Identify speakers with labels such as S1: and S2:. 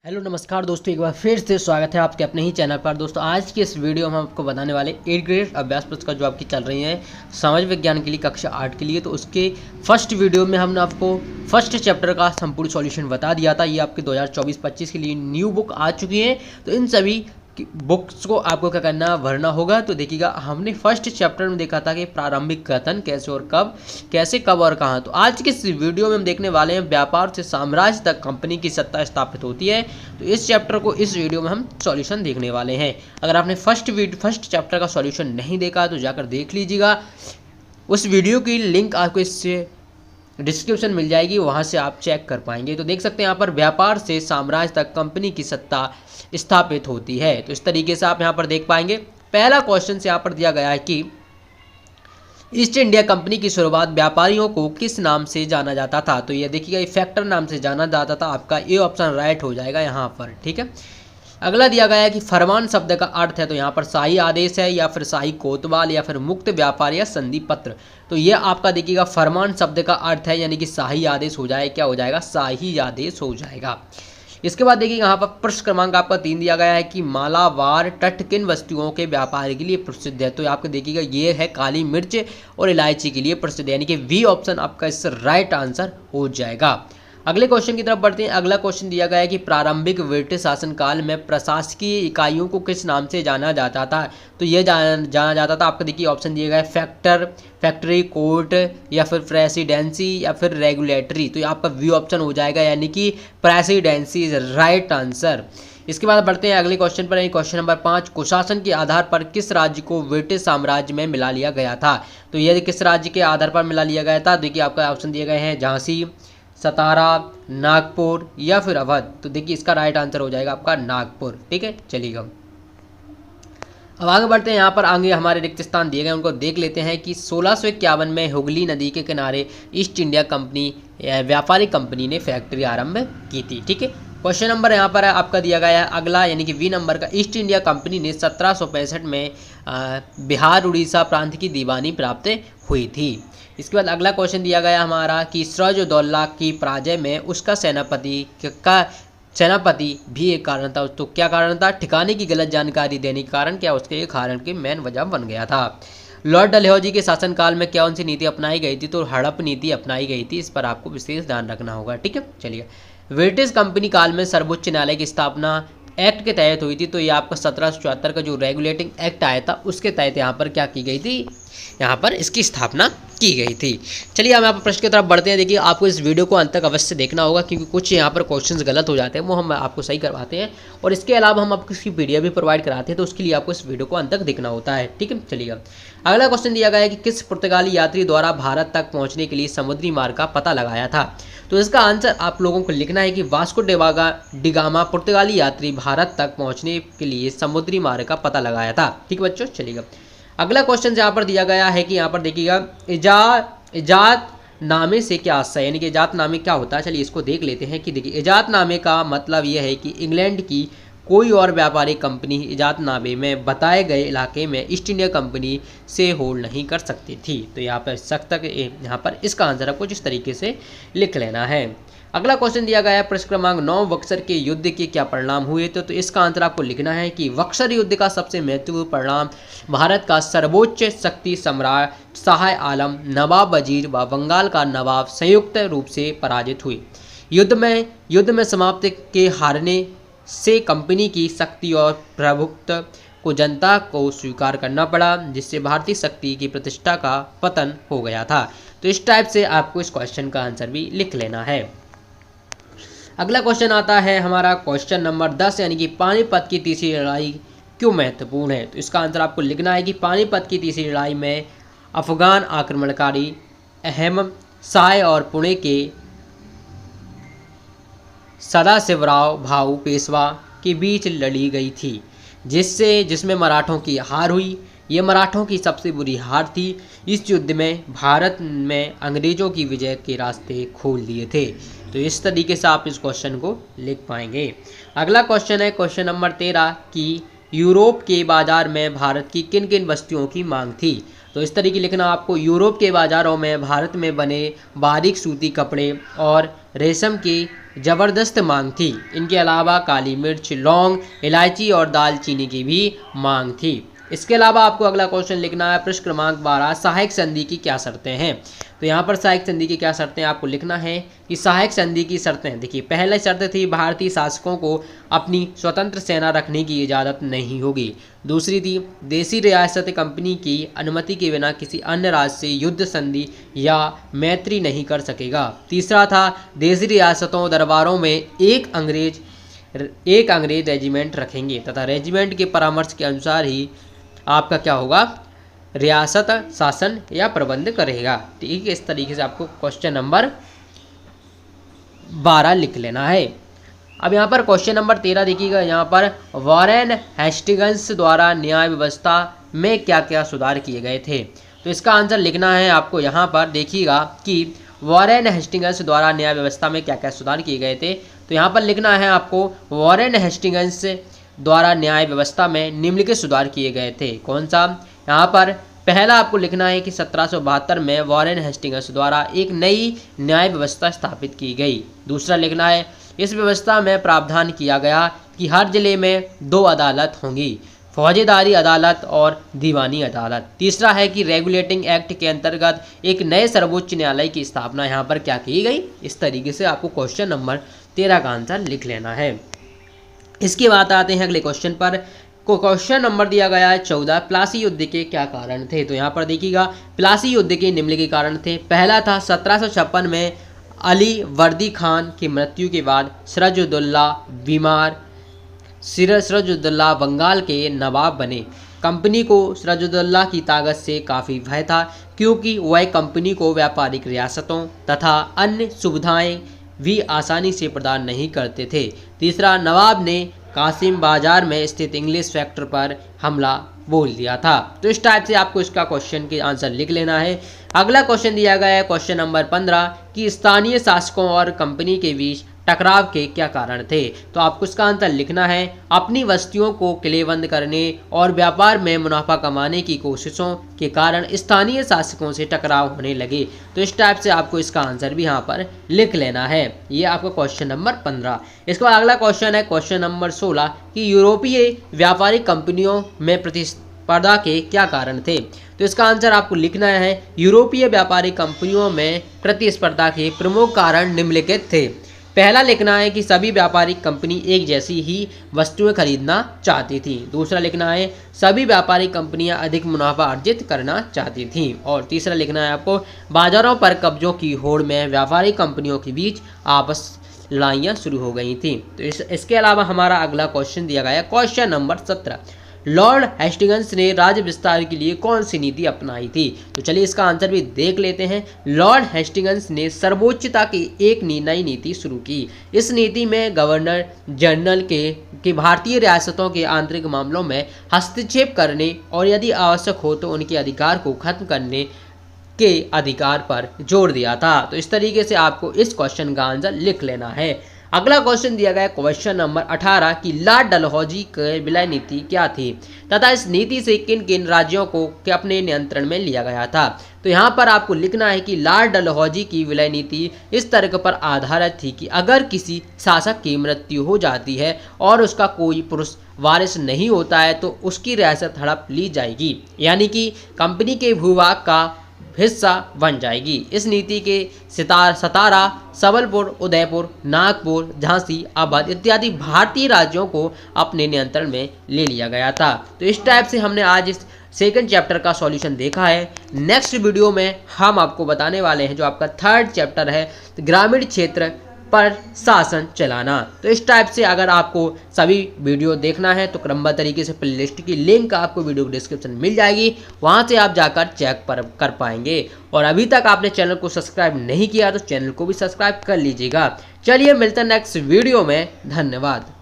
S1: Hello नमस्कार दोस्तों, एक बार फिर से स्वागत है आपके अपने ही चैनल पर। दोस्तों आज की इस वीडियो में हम आपको बताने वाले 8th ग्रेड अभ्यास पुस्तक जो आपकी चल रही है समाज विज्ञान के लिए कक्षा 8 के लिए। तो उसके फर्स्ट वीडियो में हमने आपको फर्स्ट चैप्टर का संपूर्ण सॉल्यूशन बता दिया था। ये आपके 2024-25 के लिए न्यू बुक आ चुकी है, तो इन सभी बुक्स को आपको क्या करना, भरना होगा। तो देखिएगा, हमने फर्स्ट चैप्टर में देखा था कि प्रारंभिक कथन कैसे और कब, कैसे कब और कहाँ। तो आज के इस वीडियो में हम देखने वाले हैं व्यापार से साम्राज्य तक कंपनी की सत्ता स्थापित होती है। तो इस चैप्टर को इस वीडियो में हम सॉल्यूशन देखने वाले हैं। अगर आपने फर्स्ट चैप्टर का सॉल्यूशन नहीं देखा तो जाकर देख लीजिएगा। उस वीडियो की लिंक आपको इससे डिस्क्रिप्शन मिल जाएगी, वहाँ से आप चेक कर पाएंगे। तो देख सकते हैं यहाँ पर व्यापार से साम्राज्य तक कंपनी की सत्ता स्थापित होती है। तो इस तरीके से आप यहाँ पर देख पाएंगे। पहला क्वेश्चन से यहाँ पर दिया गया है कि ईस्ट इंडिया कंपनी की शुरुआत व्यापारियों को किस नाम से जाना जाता था। तो ये देखिएगा, फैक्टर नाम से जाना जाता था। आपका ए ऑप्शन राइट हो जाएगा यहाँ पर, ठीक है। अगला दिया गया है कि फरमान शब्द का अर्थ है, तो यहाँ पर शाही आदेश है या फिर शाही कोतवाल या फिर मुक्त व्यापार या संधि पत्र। तो ये आपका देखिएगा फरमान शब्द का अर्थ है, यानी कि शाही आदेश हो जाए, क्या हो जाएगा, शाही आदेश हो जाएगा। इसके बाद देखिए यहाँ पर प्रश्न क्रमांक आपका 3 दिया गया है कि मालाबार तट किन वस्तुओं के व्यापार के लिए प्रसिद्ध है। तो आपको देखिएगा ये है काली मिर्च और इलायची के लिए प्रसिद्ध है, यानी कि वी ऑप्शन आपका इससे राइट आंसर हो जाएगा। अगले क्वेश्चन की तरफ बढ़ते हैं। अगला क्वेश्चन दिया गया है कि प्रारंभिक ब्रिटिश शासनकाल में प्रशासकीय इकाइयों को किस नाम से जाना जाता था। तो ये जाना जाता था, आपको देखिए ऑप्शन दिए गए फैक्ट्री, कोर्ट या फिर प्रेसिडेंसी या फिर रेगुलेटरी। तो ये आपका वी ऑप्शन हो जाएगा, यानी कि प्रेसिडेंसी इज राइट आंसर। इसके बाद बढ़ते हैं अगले क्वेश्चन पर। क्वेश्चन नंबर 5, कुशासन के आधार पर किस राज्य को ब्रिटिश साम्राज्य में मिला लिया गया था। तो ये किस राज्य के आधार पर मिला लिया गया था। देखिए आपका ऑप्शन दिए गए हैं झांसी, सतारा, नागपुर या फिर अवध। तो देखिए इसका राइट आंसर हो जाएगा आपका नागपुर, ठीक है। चलिएगा अब आगे बढ़ते हैं। यहाँ पर आगे हमारे रिक्त स्थान दिए गए, उनको देख लेते हैं कि 1651 में हुगली नदी के किनारे ईस्ट इंडिया कंपनी व्यापारिक कंपनी ने फैक्ट्री आरंभ की थी, ठीक है। क्वेश्चन नंबर यहाँ पर आपका दिया गया है अगला, यानी कि वी नंबर का, ईस्ट इंडिया कंपनी ने 1765 में बिहार उड़ीसा प्रांत की दीवानी प्राप्त हुई थी। इसके बाद अगला क्वेश्चन दिया गया हमारा कि सिराजुद्दौला की पराजय में उसका सेनापति भी एक कारण था। तो क्या कारण था, ठिकाने की गलत जानकारी देने के कारण, क्या उसके कारण की मेन वजह बन गया था। लॉर्ड डलहौजी के शासनकाल में कौन सी नीति अपनाई गई थी। तो हड़प नीति अपनाई गई थी, इस पर आपको विशेष ध्यान रखना होगा, ठीक है। चलिए, ब्रिटिश कंपनी काल में सर्वोच्च न्यायालय की स्थापना एक्ट के तहत हुई थी। तो ये आपका 1774 का जो रेगुलेटिंग एक्ट आया था उसके तहत यहाँ पर क्या की गई थी, यहाँ पर इसकी स्थापना की गई थी। चलिए हम यहाँ पर प्रश्न की तरफ बढ़ते हैं। देखिए आपको इस वीडियो को अंत तक अवश्य देखना होगा, क्योंकि कुछ यहाँ पर क्वेश्चंस गलत हो जाते हैं, वो हम आपको सही करवाते हैं। और इसके अलावा हम आपको इसकी पीडीएफ भी प्रोवाइड कराते हैं, तो उसके लिए आपको इस वीडियो को अंत तक देखना होता है, ठीक है। चलिएगा अगला क्वेश्चन दिया गया है कि किस पुर्तगाली यात्री द्वारा भारत तक पहुँचने के लिए समुद्री मार्ग का पता लगाया था। तो इसका आंसर आप लोगों को लिखना है कि वास्को डिगामा पुर्तगाली यात्री भारत तक पहुँचने के लिए समुद्री मार्ग का पता लगाया था, ठीक है बच्चों। चलिएगा अगला क्वेश्चन यहाँ पर दिया गया है कि यहाँ पर देखिएगा इजात नामे से क्या आशय, यानी कि इजात नामे क्या होता है। चलिए इसको देख लेते हैं कि देखिए इजात नामे का मतलब यह है कि इंग्लैंड की कोई और व्यापारिक कंपनी इजात नामे में बताए गए इलाके में ईस्ट इंडिया कंपनी से होल्ड नहीं कर सकती थी। तो यहाँ पर सख्त यहाँ पर इसका आंसर आपको जिस तरीके से लिख लेना है। अगला क्वेश्चन दिया गया है प्रश्न क्रमांक 9, बक्सर के युद्ध के क्या परिणाम हुए। तो इसका आंसर आपको लिखना है कि बक्सर युद्ध का सबसे महत्वपूर्ण परिणाम भारत का सर्वोच्च शक्ति सम्राट शाह आलम, नवाब वजीर व बंगाल का नवाब संयुक्त रूप से पराजित हुए। युद्ध में समाप्त के हारने से कंपनी की शक्ति और प्रभुत्व को जनता को स्वीकार करना पड़ा, जिससे भारतीय शक्ति की प्रतिष्ठा का पतन हो गया था। तो इस टाइप से आपको इस क्वेश्चन का आंसर भी लिख लेना है। अगला क्वेश्चन आता है हमारा क्वेश्चन नंबर 10, यानी कि पानीपत की तीसरी लड़ाई क्यों महत्वपूर्ण है। तो इसका आंसर आपको लिखना है कि पानीपत की तीसरी लड़ाई में अफगान आक्रमणकारी अहमद शाह और पुणे के सदाशिवराव भाऊ पेशवा के बीच लड़ी गई थी, जिसमें मराठों की हार हुई। ये मराठों की सबसे बुरी हार थी। इस युद्ध में भारत में अंग्रेजों की विजय के रास्ते खोल दिए थे। तो इस तरीके से आप इस क्वेश्चन को लिख पाएंगे। अगला क्वेश्चन है क्वेश्चन नंबर 13 कि यूरोप के बाजार में भारत की किन किन वस्तुओं की मांग थी। तो इस तरीके लिखना आपको, यूरोप के बाज़ारों में भारत में बने बारीक सूती कपड़े और रेशम की ज़बरदस्त मांग थी। इनके अलावा काली मिर्च, लौंग, इलायची और दालचीनी की भी मांग थी। इसके अलावा आपको अगला क्वेश्चन लिखना है प्रश्न क्रमांक 12, सहायक संधि की क्या शर्तें हैं। तो यहाँ पर सहायक संधि की क्या शर्तें आपको लिखना है कि सहायक संधि की शर्तें, देखिए पहली शर्त थी भारतीय शासकों को अपनी स्वतंत्र सेना रखने की इजाज़त नहीं होगी। दूसरी थी देशी रियासत कंपनी की अनुमति के बिना किसी अन्य राज्य से युद्ध संधि या मैत्री नहीं कर सकेगा। तीसरा था देशी रियासतों दरबारों में एक अंग्रेज रेजिमेंट रखेंगे तथा रेजिमेंट के परामर्श के अनुसार ही आपका क्या होगा, रियासत शासन या प्रबंध करेगा। ठीक है, इस तरीके से आपको क्वेश्चन नंबर 12 लिख लेना है। अब यहाँ पर क्वेश्चन नंबर 13 देखिएगा, यहाँ पर वॉरेन हेस्टिंग्स द्वारा न्याय व्यवस्था में क्या क्या सुधार किए गए थे। तो इसका आंसर लिखना है आपको यहाँ पर, देखिएगा कि वॉरेन हेस्टिंग्स द्वारा न्याय व्यवस्था में क्या क्या सुधार किए गए थे। तो यहाँ पर लिखना है आपको वॉरेन हेस्टिंग्स द्वारा न्याय व्यवस्था में निम्नलिखित सुधार किए गए थे। कौन सा, यहाँ पर पहला आपको लिखना है कि 1772 में वॉरेन हेस्टिंग्स द्वारा एक नई न्याय व्यवस्था स्थापित की गई। दूसरा लिखना है इस व्यवस्था में प्रावधान किया गया कि हर जिले में 2 अदालत होंगी, फौजेदारी अदालत और दीवानी अदालत। तीसरा है कि रेगुलेटिंग एक्ट के अंतर्गत एक नए सर्वोच्च न्यायालय की स्थापना यहाँ पर क्या की गई। इस तरीके से आपको क्वेश्चन नंबर 13 का आंसर लिख लेना है। इसके बाद आते हैं अगले क्वेश्चन पर। क्वेश्चन नंबर दिया गया है 14, प्लासी युद्ध के क्या कारण थे। तो यहाँ पर देखिएगा प्लासी युद्ध के निम्नलिखित कारण थे। पहला था 1756 में अली वर्दी खान की मृत्यु के बाद सिराजुद्दौला बंगाल के नवाब बने। कंपनी को सिराजुद्दौला की ताकत से काफ़ी भय था क्योंकि वह कंपनी को व्यापारिक रियासतों तथा अन्य सुविधाएं भी आसानी से प्रदान नहीं करते थे। तीसरा, नवाब ने कासिम बाजार में स्थित इंग्लिश फैक्ट्री पर हमला बोल दिया था। तो इस टाइप से आपको इसका क्वेश्चन के आंसर लिख लेना है। अगला क्वेश्चन दिया गया है क्वेश्चन नंबर 15 कि स्थानीय शासकों और कंपनी के बीच टकराव के क्या कारण थे। तो आपको इसका आंसर लिखना है अपनी बस्तियों को किलेबंद करने और व्यापार में मुनाफा कमाने की कोशिशों के कारण स्थानीय शासकों से टकराव होने लगे। तो इस टाइप से आपको इसका आंसर भी यहाँ पर लिख लेना है। ये आपका क्वेश्चन नंबर 15। इसके बाद अगला क्वेश्चन है क्वेश्चन नंबर 16 कि यूरोपीय व्यापारिक कंपनियों में प्रतिस्पर्धा के क्या कारण थे। तो इसका आंसर आपको लिखना है यूरोपीय व्यापारिक कंपनियों में प्रतिस्पर्धा के प्रमुख कारण निम्नलिखित थे। पहला लिखना है कि सभी व्यापारिक कंपनी एक जैसी ही वस्तुएं खरीदना चाहती थी। दूसरा लिखना है सभी व्यापारिक कंपनियां अधिक मुनाफा अर्जित करना चाहती थीं। और तीसरा लिखना है आपको बाजारों पर कब्जों की होड़ में व्यापारिक कंपनियों के बीच आपस लड़ाइयाँ शुरू हो गई थी। तो इसके अलावा हमारा अगला क्वेश्चन दिया गया है क्वेश्चन नंबर 17, लॉर्ड हेस्टिंग्स ने राज्य विस्तार के लिए कौन सी नीति अपनाई थी। तो चलिए इसका आंसर भी देख लेते हैं। लॉर्ड हेस्टिंग्स ने सर्वोच्चता की एक नई नीति शुरू की। इस नीति में गवर्नर जनरल के भारतीय रियासतों के आंतरिक मामलों में हस्तक्षेप करने और यदि आवश्यक हो तो उनके अधिकार को खत्म करने के अधिकार पर जोर दिया था। तो इस तरीके से आपको इस क्वेश्चन का आंसर लिख लेना है। अगला क्वेश्चन दिया गया है क्वेश्चन नंबर 18 कि लॉर्ड डलहौजी की विलय नीति क्या थी तथा इस नीति से किन किन राज्यों को अपने नियंत्रण में लिया गया था। तो यहाँ पर आपको लिखना है कि लॉर्ड डलहौजी की विलय नीति इस तर्क पर आधारित थी कि अगर किसी शासक की मृत्यु हो जाती है और उसका कोई पुरुष वारिस नहीं होता है तो उसकी रियासत हड़प ली जाएगी, यानी कि कंपनी के भूभाग का हिस्सा बन जाएगी। इस नीति के सतारा, सबलपुर, उदयपुर, नागपुर, झांसी, अवध इत्यादि भारतीय राज्यों को अपने नियंत्रण में ले लिया गया था। तो इस टाइप से हमने आज इस सेकंड चैप्टर का सॉल्यूशन देखा है। नेक्स्ट वीडियो में हम आपको बताने वाले हैं जो आपका थर्ड चैप्टर है ग्रामीण क्षेत्र पर शासन चलाना। तो इस टाइप से अगर आपको सभी वीडियो देखना है तो क्रमबद्ध तरीके से प्लेलिस्ट की लिंक आपको वीडियो डिस्क्रिप्शन में मिल जाएगी, वहां से आप जाकर चेक कर पाएंगे। और अभी तक आपने चैनल को सब्सक्राइब नहीं किया तो चैनल को भी सब्सक्राइब कर लीजिएगा। चलिए मिलते हैं नेक्स्ट वीडियो में, धन्यवाद।